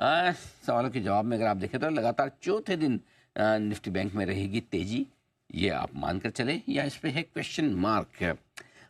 सवालों के जवाब में अगर आप देखें तो लगातार चौथे दिन निफ्टी बैंक में रहेगी तेजी, ये आप मानकर चले या इस पे है क्वेश्चन मार्क।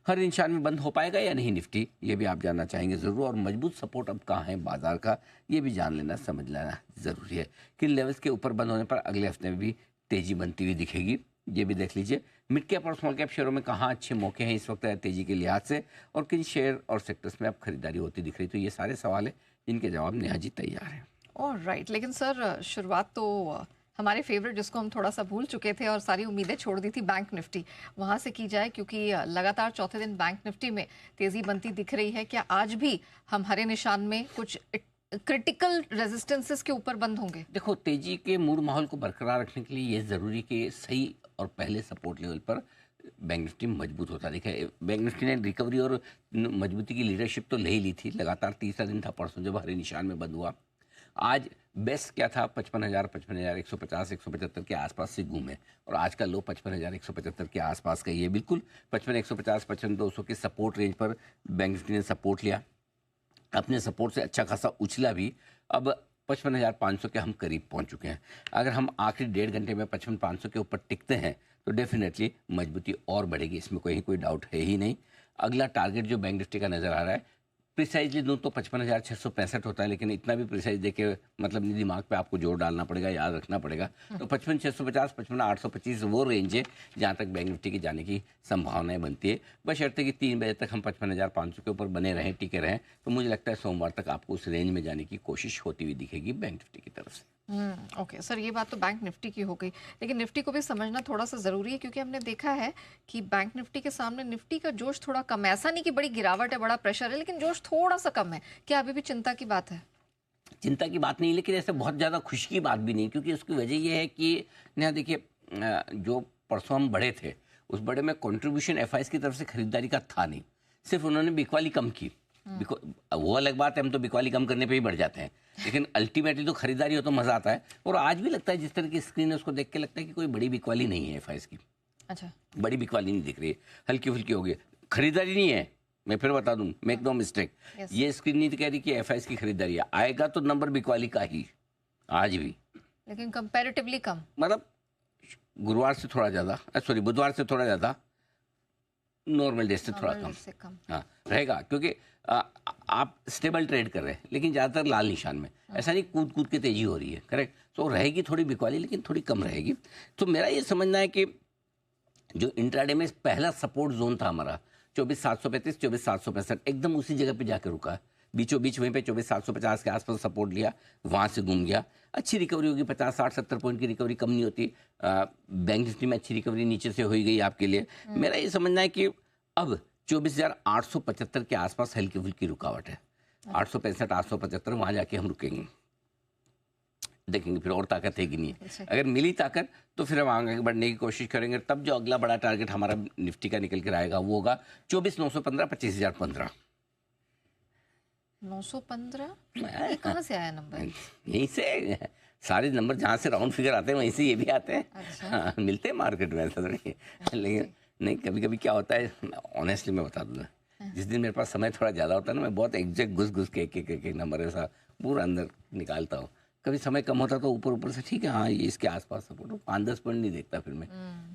हर निशान में बंद हो पाएगा या नहीं निफ्टी, ये भी आप जानना चाहेंगे ज़रूर। और मजबूत सपोर्ट अब कहाँ है बाजार का, ये भी जान लेना समझ लेना ज़रूरी है। किन लेवल्स के ऊपर बंद होने पर अगले हफ्ते में भी तेज़ी बनती हुई दिखेगी, ये भी देख लीजिए। मिड कैप और स्मॉल कैप शेयरों में कहाँ अच्छे मौके हैं इस वक्त तेज़ी के लिहाज से, और किन शेयर और सेक्टर्स में अब खरीदारी होती दिख रही। तो ये सारे सवाल हैं जिनके जवाब नेहा जी तैयार हैं। ऑलराइट, लेकिन सर शुरुआत तो हमारे फेवरेट जिसको हम थोड़ा सा भूल चुके थे और सारी उम्मीदें छोड़ दी थी, बैंक निफ्टी, वहाँ से की जाए, क्योंकि लगातार चौथे दिन बैंक निफ्टी में तेज़ी बनती दिख रही है। क्या आज भी हम हरे निशान में कुछ क्रिटिकल रेजिस्टेंसेस के ऊपर बंद होंगे? देखो, तेजी के मूड माहौल को बरकरार रखने के लिए ये ज़रूरी कि सही और पहले सपोर्ट लेवल पर बैंक निफ्टी मजबूत होता दिखा। बैंक निफ्टी ने रिकवरी और मजबूती की लीडरशिप तो ले ही ली थी। लगातार तीसरा दिन था परसों जब हरे निशान में बंद हुआ। आज बेस्ट क्या था, 55,000, 55,150, 175 के आसपास से घूमे, और आज का लो 55,175 के आसपास का ही है। बिल्कुल 55,150, 55,200 के सपोर्ट रेंज पर बैंक निफ्टी ने सपोर्ट लिया, अपने सपोर्ट से अच्छा खासा उछला भी। अब 55,500 के हम करीब पहुंच चुके हैं। अगर हम आखिरी 1.5 घंटे में 55,500 के ऊपर टिकते हैं तो डेफिनेटली मजबूती और बढ़ेगी, इसमें कोई डाउट है ही नहीं। अगला टारगेट जो बैंक निफ्टी का नज़र आ रहा है, प्रिसाइजली दूँ तो 55,665 होता है, लेकिन इतना भी प्रिसाइज देके मतलब दिमाग पे आपको जोर डालना पड़ेगा, याद रखना पड़ेगा। तो 55,650, 55,825 वो रेंज है जहाँ तक बैंक निफ्टी की जाने की संभावनाएं बनती है। बशर्ते कि 3 बजे तक हम 55,500 के ऊपर बने रहें, टिके रहें, तो मुझे लगता है सोमवार तक आपको उस रेंज में जाने की कोशिश होती हुई दिखेगी बैंक निफ्टी की तरफ से। ओके सर, ये बात तो बैंक निफ्टी की हो गई, लेकिन निफ्टी को भी समझना थोड़ा सा ज़रूरी है, क्योंकि हमने देखा है कि बैंक निफ्टी के सामने निफ्टी का जोश थोड़ा कम है। ऐसा नहीं कि बड़ी गिरावट है, बड़ा प्रेशर है, लेकिन जोश थोड़ा सा कम है। क्या अभी भी चिंता की बात है? चिंता की बात नहीं, लेकिन ऐसे बहुत ज़्यादा खुशी की बात भी नहीं, क्योंकि उसकी वजह यह है कि यहाँ देखिए, जो परसों हम बढ़े थे उस बड़े में कंट्रीब्यूशन एफआईएस की तरफ से खरीदारी का था नहीं, सिर्फ उन्होंने बिकवाली कम की। वो अलग बात है, हम तो बिकवाली कम करने पे ही बढ़ जाते हैं, लेकिन अल्टीमेटली तो खरीदारी हो तो मजा आता है। और आज भी लगता है जिस तरह की स्क्रीन है उसको देख के लगता है कि कोई बड़ी बिकवाली नहीं है एफआईएस की। अच्छा, बड़ी बिकवाली नहीं दिख रही है, हल्की फुल्की हो गई, खरीदारी नहीं है। मैं फिर बता दूं, मेक नो मिस्टेक, ये स्क्रीन नहीं कह रही कि एफआईएस की खरीदारी है, आएगा तो नंबर बिकवाली का ही आज भी, लेकिन कंपैरेटिवली कम। मतलब गुरुवार से थोड़ा ज़्यादा, सॉरी बुधवार से थोड़ा ज़्यादा, नॉर्मल डे से थोड़ा कम हाँ रहेगा, क्योंकि आप स्टेबल ट्रेड कर रहे हैं, लेकिन ज़्यादातर लाल निशान में। ऐसा नहीं कूद कूद के तेजी हो रही है, करेक्ट। तो रहेगी थोड़ी बिकवाली, लेकिन थोड़ी कम रहेगी। तो मेरा ये समझना है कि जो इंट्राडे में पहला सपोर्ट जोन था हमारा 24,735, 24,765, एकदम उसी जगह पे जाकर रुका है, बीचों बीच वहीं पे 24,750 के आसपास सपोर्ट लिया, वहाँ से घूम गया। अच्छी रिकवरी होगी, 50, 60, 70 पॉइंट की रिकवरी कम नहीं होती। बैंक निफ्टी में अच्छी रिकवरी नीचे से हो गई आपके लिए। मेरा ये समझना है कि अब 24,875 के आसपास हल्की फुल्की रुकावट है, 865, 875 वहाँ जाके हम रुकेंगे, देखेंगे फिर और ताकत है कि नहीं है। अगर मिली ताकत तो फिर हम आगे बढ़ने की कोशिश करेंगे। तब जो अगला बड़ा टारगेट हमारा निफ्टी का निकल कर आएगा वो होगा 24,915, 25,015। 915 कहाँ से आया नंबर? यहीं से, सारे नंबर जहाँ से राउंड फिगर आते हैं वहीं से ये भी आते हैं। अच्छा। हाँ, मिलते हैं मार्केट में, ऐसा नहीं। लेकिन नहीं, कभी कभी क्या होता है, ऑनेस्टली मैं बता दूँ, जिस दिन मेरे पास समय थोड़ा ज़्यादा होता है ना, मैं बहुत एग्जैक्ट घुस के एक नंबर ऐसा पूरा अंदर निकालता हूँ। कभी समय कम होता तो ऊपर ऊपर से ठीक है, हाँ ये इसके आसपास सपोर्ट, 5-10 पॉइंट नहीं देखता फिर मैं,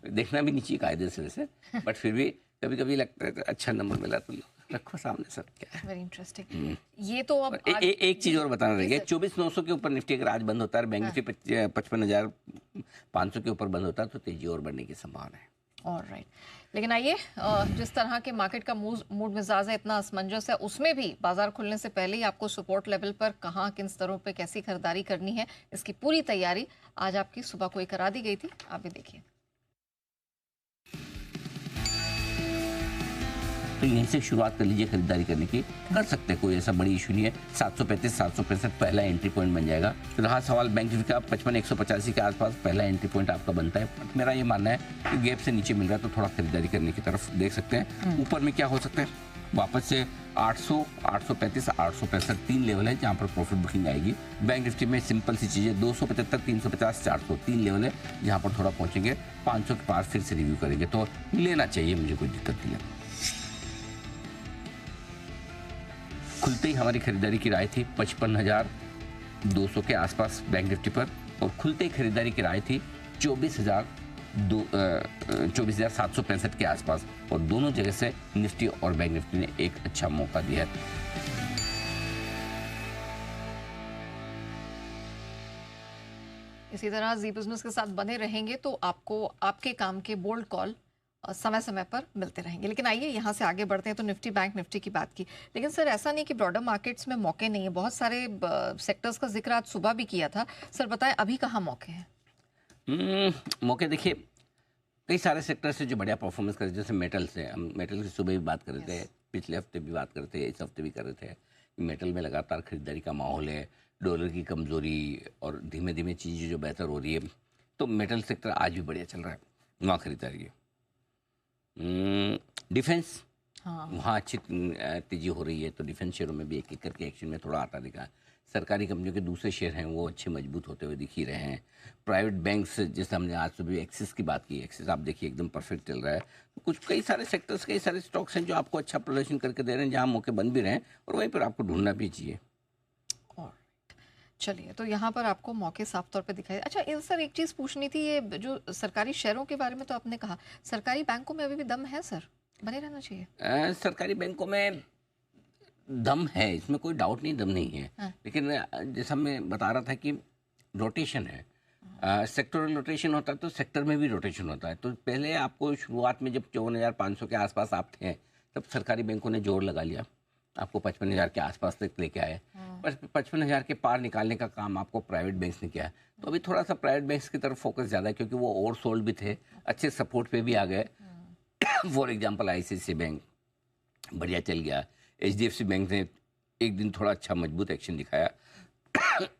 देखना भी नहीं चाहिए कायदे से वैसे, बट फिर भी कभी कभी लगता है तो अच्छा नंबर मिला तो रखो सामने सर, क्या है। Very interesting. ये तो अब एक चीज़ और बताना रह गया, 24,900 के ऊपर निफ्टी अगर आज बंद होता है, बैंक निफ्टी 55,500 के ऊपर बंद होता है, तो तेजी और बढ़ने की संभावना है। ऑलराइट, लेकिन आइए, जिस तरह के मार्केट का मूड मिजाज है, इतना असमंजस है, उसमें भी बाजार खुलने से पहले ही आपको सपोर्ट लेवल पर कहाँ, किन स्तरों पे कैसी खरीदारी करनी है, इसकी पूरी तैयारी आज आपकी सुबह को ही करा दी गई थी। आप भी देखिए। तो यहीं से शुरुआत कर लीजिए खरीदारी करने की, कर सकते हैं, कोई ऐसा बड़ी इशू नहीं है। 735, 765 पहला एंट्री पॉइंट बन जाएगा। रहा सवाल बैंक निफ्टी का, 55,185 के आसपास पहला एंट्री पॉइंट आपका बनता है। बट मेरा ये मानना है कि गैप से नीचे मिल रहा है तो थोड़ा खरीदारी करने की तरफ देख सकते हैं। ऊपर में क्या हो सकता है, वापस से 800, 835, 865 तीन लेवल है जहाँ पर प्रॉफिट बुकिंग आएगी। बैंक निफ्टी में सिंपल सी चीज़ें 275, 350, 400 तीन लेवल है जहाँ पर थोड़ा पहुँचेंगे। 500 के पास फिर से रिव्यू करेंगे तो लेना चाहिए, मुझे कोई दिक्कत नहीं है। खुलते ही हमारी खरीदारी की राय थी 55,000 200 के आसपास बैंक निफ्टी पर, और खुलते खरीदारी की राय थी 24,765 के आसपास, और दोनों जगह से निफ्टी और बैंक निफ्टी ने एक अच्छा मौका दिया है। इसी तरह जी बिजनेस के साथ बने रहेंगे तो आपको आपके काम के बोल्ड कॉल समय समय पर मिलते रहेंगे। लेकिन आइए यहाँ से आगे बढ़ते हैं। तो निफ्टी बैंक निफ्टी की बात की, लेकिन सर ऐसा नहीं कि ब्रॉडर मार्केट्स में मौके नहीं है, बहुत सारे सेक्टर्स का जिक्र आज सुबह भी किया था। सर बताएं अभी कहाँ मौके हैं? मौके देखिए, कई सारे सेक्टर से जो बढ़िया परफॉर्मेंस कर रहे, जैसे मेटल से, हम मेटल की सुबह भी बात कर रहे थे, पिछले हफ्ते भी बात कर रहे थे, इस हफ्ते भी कर रहे थे। मेटल में लगातार खरीदारी का माहौल है, डॉलर की कमज़ोरी और धीमे धीमे चीज़ें जो बेहतर हो रही है, तो मेटल सेक्टर आज भी बढ़िया चल रहा है, वहाँ खरीदारी है। डिफेंस, हाँ, वहाँ अच्छी तेज़ी हो रही है, तो डिफेंस शेयरों में भी एक एक करके एक्शन में थोड़ा आता दिखा है। सरकारी कंपनियों के दूसरे शेयर हैं वो अच्छे मजबूत होते हुए दिख ही रहे हैं। प्राइवेट बैंक्स, जैसे हमने आज सुबह एक्सिस की बात की, एक्सिस आप देखिए एकदम परफेक्ट चल रहा है। कुछ कई सारे सेक्टर्स, कई सारे स्टॉक्स हैं जो आपको अच्छा प्रदर्शन करके दे रहे हैं, जहाँ मौके बन भी रहे हैं, और वहीं पर आपको ढूंढना भी चाहिए। और चलिए, तो यहाँ पर आपको मौके साफ तौर पे दिखाई। अच्छा सर एक चीज़ पूछनी थी, ये जो सरकारी शेयरों के बारे में तो आपने कहा, सरकारी बैंकों में अभी भी दम है सर, बने रहना चाहिए? सरकारी बैंकों में दम है, इसमें कोई डाउट नहीं, दम नहीं है। हाँ। लेकिन जैसा मैं बता रहा था कि रोटेशन है, सेक्टोरल रोटेशन होता है, तो सेक्टर में भी रोटेशन होता है। तो पहले आपको शुरुआत में जब 54,500 के आसपास आप थे, तब सरकारी बैंकों ने जोर लगा लिया, आपको 55,000 के आसपास तक लेके आए। पर 55,000 के पार निकालने का काम आपको प्राइवेट बैंक्स ने किया। तो अभी थोड़ा सा प्राइवेट बैंक्स की तरफ फोकस ज़्यादा है, क्योंकि वो ओवर सोल्ड भी थे, अच्छे सपोर्ट पे भी आ गए। फॉर एग्जाम्पल ICICI बैंक बढ़िया चल गया, HDFC बैंक ने एक दिन थोड़ा अच्छा मजबूत एक्शन दिखाया।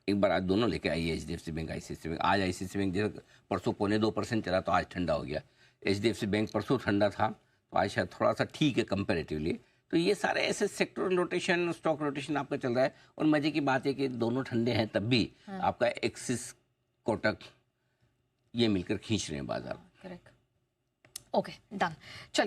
एक बार आज दोनों लेके आई है, HDFC बैंक, ICICI बैंक। आज ICICI बैंक जैसे परसों 0.25% चला, तो आज ठंडा हो गया। HDFC बैंक परसों ठंडा था, तो आज शायद थोड़ा सा ठीक है कंपेरेटिवली। तो ये सारे ऐसे सेक्टोरल रोटेशन, स्टॉक रोटेशन आपका चल रहा है। और मजे की बात है कि दोनों ठंडे हैं, तब भी आपका एक्सिस, कोटक, ये मिलकर खींच रहे हैं बाजार। Correct, okay, done. चलिए।